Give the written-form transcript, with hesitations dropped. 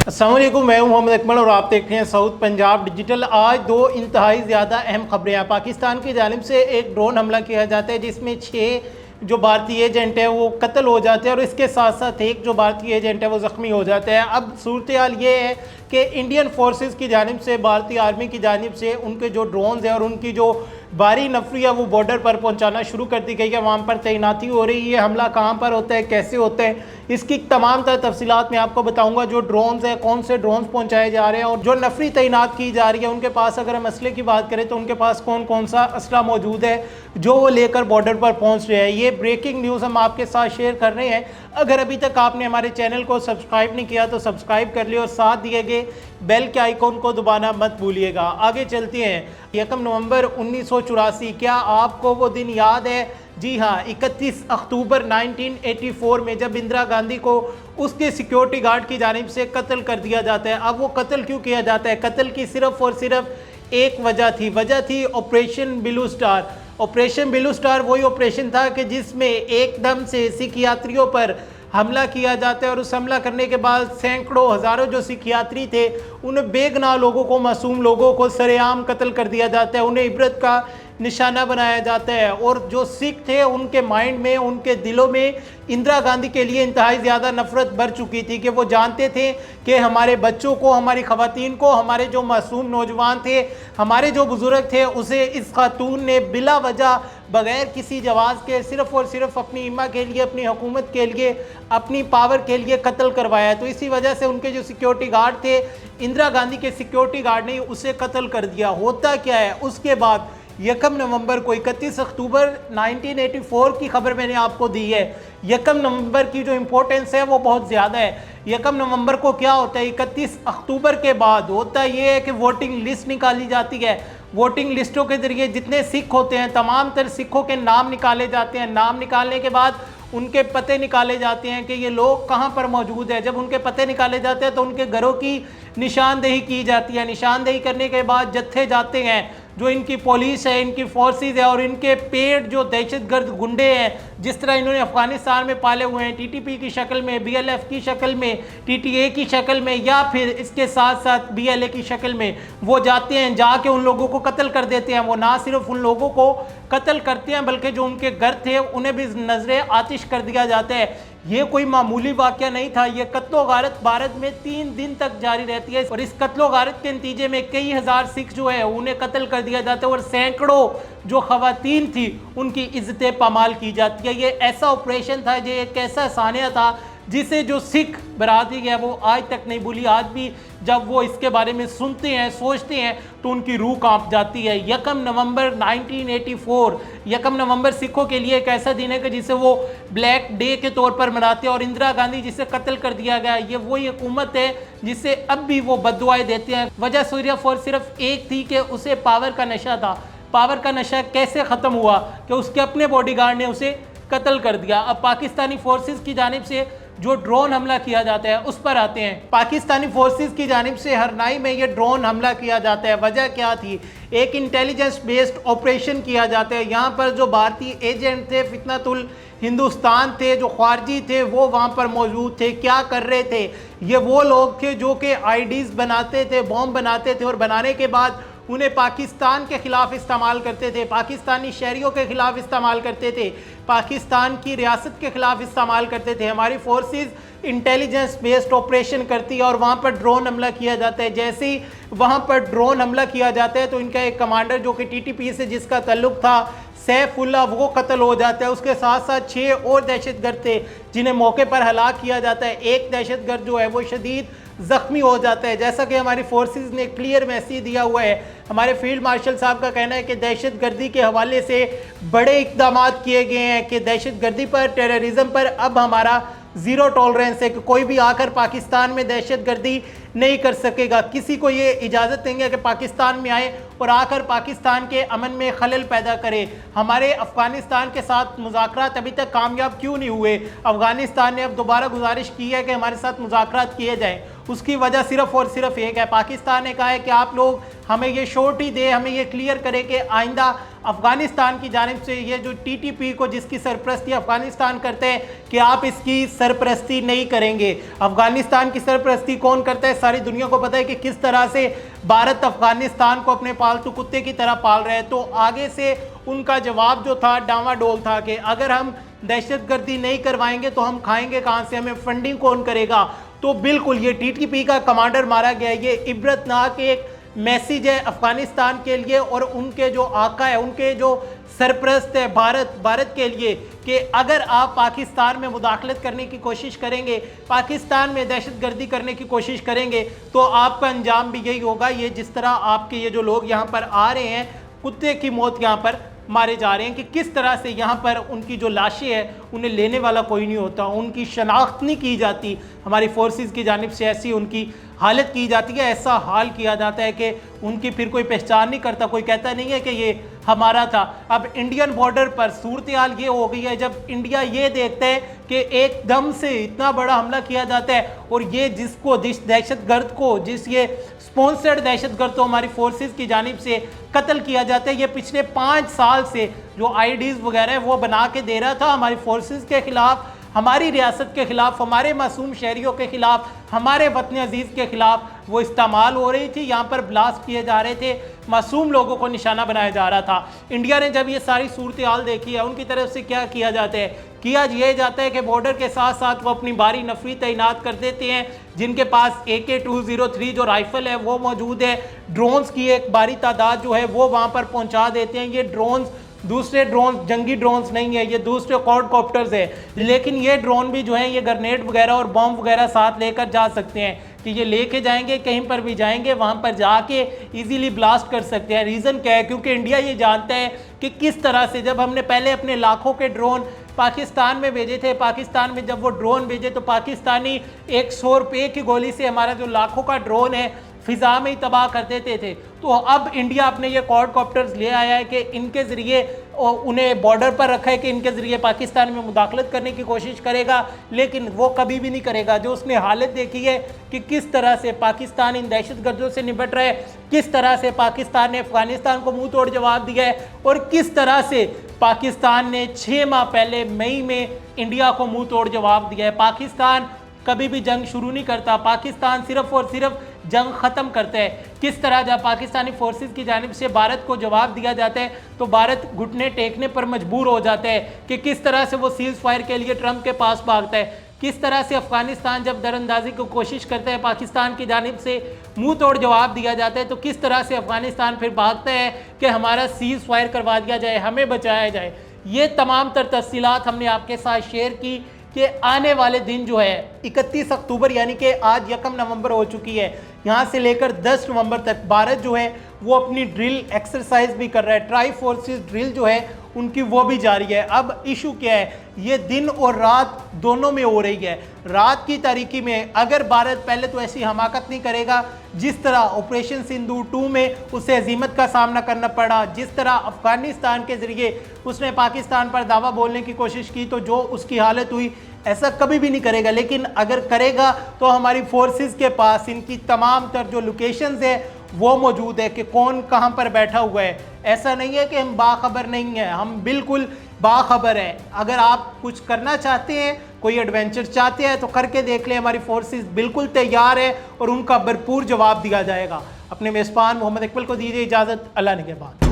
अस्सलाम वालेकुम, मैं हूं मोहम्मद अकमल और आप देख रहे हैं साउथ पंजाब डिजिटल। आज दो इंतहाई ज़्यादा अहम खबरें हैं। पाकिस्तान की जानिब से एक ड्रोन हमला किया जाता है जिसमें 6 जो भारतीय एजेंट है वो कत्ल हो जाते हैं और इसके साथ साथ एक जो भारतीय एजेंट है वो ज़ख्मी हो जाता है। अब सूरत हाल ये है कि इंडियन फोर्सेस की जानिब से, भारतीय आर्मी की जानिब से उनके जो ड्रोन्स हैं और उनकी जो भारी नफरी है वो बॉर्डर पर पहुंचाना शुरू कर दी गई है। वहाँ पर तैनाती हो रही है। हमला कहाँ पर होता है, कैसे होता है, इसकी तमाम तरह तफसीलात मैं आपको बताऊंगा। जो ड्रोन्स हैं, कौन से ड्रोन्स पहुंचाए जा रहे हैं और जो नफरी तैनात की जा रही है उनके पास, अगर हम असले की बात करें तो उनके पास कौन कौन सा असला मौजूद है जो वो लेकर बॉर्डर पर पहुंच रहे हैं। ये ब्रेकिंग न्यूज़ हम आपके साथ शेयर कर रहे हैं। अगर अभी तक आपने हमारे चैनल को सब्सक्राइब नहीं किया तो सब्सक्राइब कर लिया और साथ दिए गए बेल के आइकॉन को दबाना मत भूलिएगा। आगे चलते हैं। 1 नवंबर 1984, क्या आपको वो दिन याद है? जी हाँ, 31 अक्टूबर 1984 में जब इंदिरा गांधी को उसके सिक्योरिटी गार्ड की जानिब से कत्ल कर दिया जाता है। अब वो कत्ल क्यों किया जाता है? कत्ल की सिर्फ और सिर्फ एक वजह थी operation blue star. Operation blue star वही ऑपरेशन था कि जिसमें एकदम से सिख यात्रियों पर हमला किया जाता है और उस हमला करने के बाद सैकड़ों हज़ारों जो सिख यात्री थे उन बेगुनाह लोगों को, मासूम लोगों को सरेआम कत्ल कर दिया जाता है। उन्हें इबरत का निशाना बनाया जाता है और जो सिख थे उनके माइंड में, उनके दिलों में इंदिरा गांधी के लिए इंतहाई ज़्यादा नफरत भर चुकी थी कि वो जानते थे कि हमारे बच्चों को, हमारी ख़वातीन को, हमारे जो मासूम नौजवान थे, हमारे जो बुज़ुर्ग थे, उसे इस खातून ने बिला वजह, बग़ैर किसी जवाज़ के, सिर्फ़ और सिर्फ अपनी इम्मा के लिए, अपनी हुकूमत के लिए, अपनी पावर के लिए कत्ल करवाया। तो इसी वजह से उनके जो सिक्योरिटी गार्ड थे, इंदिरा गांधी के सिक्योरिटी गार्ड ने उसे कत्ल कर दिया। होता क्या है उसके बाद 1 नवंबर को, 31 अक्टूबर 1984 की खबर मैंने आपको दी है। 1 नवंबर की जो इम्पोर्टेंस है वो बहुत ज़्यादा है। 1 नवंबर को क्या होता है? 31 अक्टूबर के बाद होता ये है कि वोटिंग लिस्ट निकाली जाती है। वोटिंग लिस्टों के जरिए जितने सिख होते हैं, तमाम तर सिखों के नाम निकाले जाते हैं। नाम निकालने के बाद उनके पते निकाले जाते हैं कि ये लोग कहाँ पर मौजूद है। जब उनके पते निकाले जाते हैं तो उनके घरों की निशानदेही की जाती है। निशानदेही करने के बाद जत्थे जाते हैं, जो इनकी पुलिस है, इनकी फोर्सेस है और इनके पेड जो दहशतगर्द गुंडे हैं, जिस तरह इन्होंने अफगानिस्तान में पाले हुए हैं, टीटीपी की शक्ल में, बीएलएफ की शक्ल में, टीटीए की शक्ल में, या फिर इसके साथ साथ बीएलए की शक्ल में, वो जाते हैं, जाके उन लोगों को कत्ल कर देते हैं। वो ना सिर्फ उन लोगों को कत्ल करते हैं बल्कि जो उनके घर थे उन्हें भी नजरे आतिश कर दिया जाता है। ये कोई मामूली वाक़या नहीं था। ये कत्लो गारत भारत में 3 दिन तक जारी रहती है और इस कत्लो गारत के नतीजे में कई हज़ार सिख जो है उन्हें कत्ल कर दिया जाता है और सैकड़ों जो ख़वातीन थी उनकी इज्जतें पामाल की जाती है। ये ऐसा ऑपरेशन था, ये एक ऐसा सानिया था जिसे जो सिख बरादरी है वो आज तक नहीं भूली। आज भी जब वो इसके बारे में सुनते हैं, सोचते हैं तो उनकी रूह कांप जाती है। 1 नवंबर 1984, 1 नवंबर सिखों के लिए एक ऐसा दिन है कि जिसे वो ब्लैक डे के तौर पर मनाते हैं और इंदिरा गांधी जिसे कत्ल कर दिया गया, ये वही हुकूमत है जिसे अब भी वो बद्दुआएं देते हैं। वजह सिर्फ और सिर्फ एक थी कि उसे पावर का नशा था। पावर का नशा कैसे ख़त्म हुआ कि उसके अपने बॉडीगार्ड ने उसे कत्ल कर दिया। अब पाकिस्तानी फोर्सेस की जानिब से जो ड्रोन हमला किया जाता है उस पर आते हैं। पाकिस्तानी फोर्सेस की जानिब से हरनाई में ये ड्रोन हमला किया जाता है। वजह क्या थी? एक इंटेलिजेंस बेस्ड ऑपरेशन किया जाता है। यहाँ पर जो भारतीय एजेंट थे, फितनतुल हिंदुस्तान थे, जो खारजी थे, वो वहाँ पर मौजूद थे। क्या कर रहे थे? ये वो लोग थे जो कि आईडीज़ बनाते थे, बॉम्ब बनाते थे और बनाने के बाद उन्हें पाकिस्तान के ख़िलाफ़ इस्तेमाल करते थे, पाकिस्तानी शहरियों के ख़िलाफ़ इस्तेमाल करते थे, पाकिस्तान की रियासत के ख़िलाफ़ इस्तेमाल करते थे। हमारी फोर्सेस इंटेलिजेंस बेस्ड ऑपरेशन करती है और वहाँ पर ड्रोन हमला किया जाता है। जैसे ही वहाँ पर ड्रोन हमला किया जाता है तो इनका एक कमांडर जो कि टीटीपी से जिसका ताल्लुक था, सैफुल्ला, वो कत्ल हो जाता है। उसके साथ साथ 6 और दहशतगर्द थे जिन्हें मौके पर हलाक किया जाता है। एक दहशतगर्द जो है वो शदीद ज़ख्मी हो जाता है। जैसा कि हमारी फोर्सेस ने क्लियर मैसेज दिया हुआ है, हमारे फील्ड मार्शल साहब का कहना है कि दहशतगर्दी के हवाले से बड़े इक़दाम किए गए हैं कि दहशतगर्दी पर, टेररिज्म पर अब हमारा ज़ीरो टॉलरेंस है कि कोई भी आकर पाकिस्तान में दहशतगर्दी नहीं कर सकेगा। किसी को ये इजाज़त देंगे कि पाकिस्तान में आए और आकर पाकिस्तान के अमन में खलल पैदा करे। हमारे अफ़गानिस्तान के साथ मुज़ाकरात अभी तक कामयाब क्यों नहीं हुए? अफ़गानिस्तान ने अब दोबारा गुजारिश की है कि हमारे साथ मुज़ाकरात किए जाएँ। उसकी वजह सिर्फ़ और सिर्फ एक है, पाकिस्तान ने कहा है कि आप लोग हमें ये श्योरिटी दे, हमें ये क्लियर करे कि आइंदा अफगानिस्तान की जानिब से ये जो टीटीपी को जिसकी सरपरस्ती अफगानिस्तान करते हैं कि आप इसकी सरपरस्ती नहीं करेंगे। अफगानिस्तान की सरपरस्ती कौन करता है? सारी दुनिया को पता है कि किस तरह से भारत अफगानिस्तान को अपने पालतू कुत्ते की तरह पाल रहे हैं। तो आगे से उनका जवाब जो था डामाडोल था कि अगर हम दहशतगर्दी नहीं करवाएंगे तो हम खाएंगे कहाँ से, हमें फंडिंग कौन करेगा। तो बिल्कुल ये टीटीपी का कमांडर मारा गया, ये इबरतनाक एक मैसेज है अफगानिस्तान के लिए और उनके जो आका है, उनके जो सरपरस्त है भारत के लिए कि अगर आप पाकिस्तान में मुदाखलत करने की कोशिश करेंगे, पाकिस्तान में दहशतगर्दी करने की कोशिश करेंगे तो आपका अंजाम भी यही होगा। ये जिस तरह आपके ये जो लोग यहाँ पर आ रहे हैं, कुत्ते की मौत यहाँ पर मारे जा रहे हैं कि किस तरह से यहाँ पर उनकी जो लाशें हैं उन्हें लेने वाला कोई नहीं होता, उनकी शनाख्त नहीं की जाती, हमारी फोर्सेस की जानिब से ऐसी उनकी हालत की जाती है, ऐसा हाल किया जाता है कि उनकी फिर कोई पहचान नहीं करता, कोई कहता नहीं है कि ये हमारा था। अब इंडियन बॉर्डर पर सूरत हाल ये हो गई है जब इंडिया ये देखता है कि एकदम से इतना बड़ा हमला किया जाता है और ये जिसको दहशतगर्द को जिस ये स्पॉन्सर्ड दहशतगर्द को हमारी फोर्सेस की जानिब से कत्ल किया जाता है। ये पिछले 5 साल से जो आईडीज वगैरह है वो बना के दे रहा था हमारी फोर्सेस के खिलाफ, हमारी रियासत के खिलाफ, हमारे मासूम शहरियों के खिलाफ, हमारे वतन अजीज़ के खिलाफ वो इस्तेमाल हो रही थी। यहाँ पर ब्लास्ट किए जा रहे थे, मासूम लोगों को निशाना बनाया जा रहा था। इंडिया ने जब ये सारी सूरत हाल देखी है, उनकी तरफ से क्या किया जाता है? किया यह जाता है कि बॉर्डर के साथ साथ वो अपनी भारी नफरी तैनात कर देते हैं, जिनके पास AK-203 जो राइफल है वो मौजूद है। ड्रोन्स की एक भारी तादाद जो है वो वहाँ पर पहुँचा देते हैं। ये ड्रोन्स दूसरे ड्रोन जंगी ड्रोन्स नहीं है, ये दूसरे क्वाडकॉप्टर्स है, लेकिन ये ड्रोन भी जो है ये ग्रेनेड वगैरह और बम वगैरह साथ लेकर जा सकते हैं कि ये लेके जाएंगे, कहीं पर भी जाएंगे वहाँ पर जाके इजीली ब्लास्ट कर सकते हैं। रीज़न क्या है? क्योंकि इंडिया ये जानता है कि किस तरह से जब हमने पहले अपने लाखों के ड्रोन पाकिस्तान में भेजे थे, पाकिस्तान में जब वो ड्रोन भेजे तो पाकिस्तानी 100 रुपये की गोली से हमारा जो लाखों का ड्रोन है फिजा में ही तबाह कर देते थे। तो अब इंडिया अपने ये क्वाडकॉप्टर्स ले आया है कि इनके ज़रिए उन्हें बॉर्डर पर रखा है कि इनके ज़रिए पाकिस्तान में मुदाखलत करने की कोशिश करेगा, लेकिन वो कभी भी नहीं करेगा। जो उसने हालत देखी है कि किस तरह से पाकिस्तान इन दहशतगर्दों से निपट रहा है, किस तरह से पाकिस्तान ने अफगानिस्तान को मुंह तोड़ जवाब दिया है और किस तरह से पाकिस्तान ने 6 माह पहले मई में इंडिया को मुंह तोड़ जवाब दिया है। पाकिस्तान कभी भी जंग शुरू नहीं करता, पाकिस्तान सिर्फ और सिर्फ जंग ख़त्म करता है। किस तरह जब पाकिस्तानी फोर्सेस की जानिब से भारत को जवाब दिया जाता है तो भारत घुटने टेकने पर मजबूर हो जाता है कि किस तरह से वो सीज़ फायर के लिए ट्रंप के पास भागता है, किस तरह से अफगानिस्तान जब दरअंदाजी की कोशिश करता है, पाकिस्तान की जानिब से मुंह तोड़ जवाब दिया जाता है तो किस तरह से अफगानिस्तान फिर भागता है कि हमारा सीज़ फायर करवा दिया जाए, हमें बचाया जाए। ये तमाम तर तफसीलात हमने आपके साथ शेयर की कि आने वाले दिन जो है 31 अक्टूबर यानी कि आज 1 नवंबर हो चुकी है, यहाँ से लेकर 10 नवंबर तक भारत जो है वो अपनी ड्रिल एक्सरसाइज भी कर रहा है। ट्राई फोर्सेस ड्रिल जो है उनकी वो भी जारी है। अब इशू क्या है? ये दिन और रात दोनों में हो रही है। रात की तारीकी में अगर भारत पहले तो ऐसी हमाकत नहीं करेगा जिस तरह ऑपरेशन सिंधु 2 में उसे अजीमत का सामना करना पड़ा, जिस तरह अफगानिस्तान के ज़रिए उसने पाकिस्तान पर दावा बोलने की कोशिश की तो जो उसकी हालत हुई, ऐसा कभी भी नहीं करेगा। लेकिन अगर करेगा तो हमारी फोर्सेस के पास इनकी तमाम तर जो लोकेशंस है वो मौजूद है कि कौन कहाँ पर बैठा हुआ है। ऐसा नहीं है कि हम बाखबर नहीं हैं, हम बिल्कुल बाखबर हैं। अगर आप कुछ करना चाहते हैं, कोई एडवेंचर चाहते हैं तो करके देख लें, हमारी फोर्सेस बिल्कुल तैयार है और उनका भरपूर जवाब दिया जाएगा। अपने मेज़बान मोहम्मद इकबाल को दीजिए इजाज़त। अल्लाह निगहबान।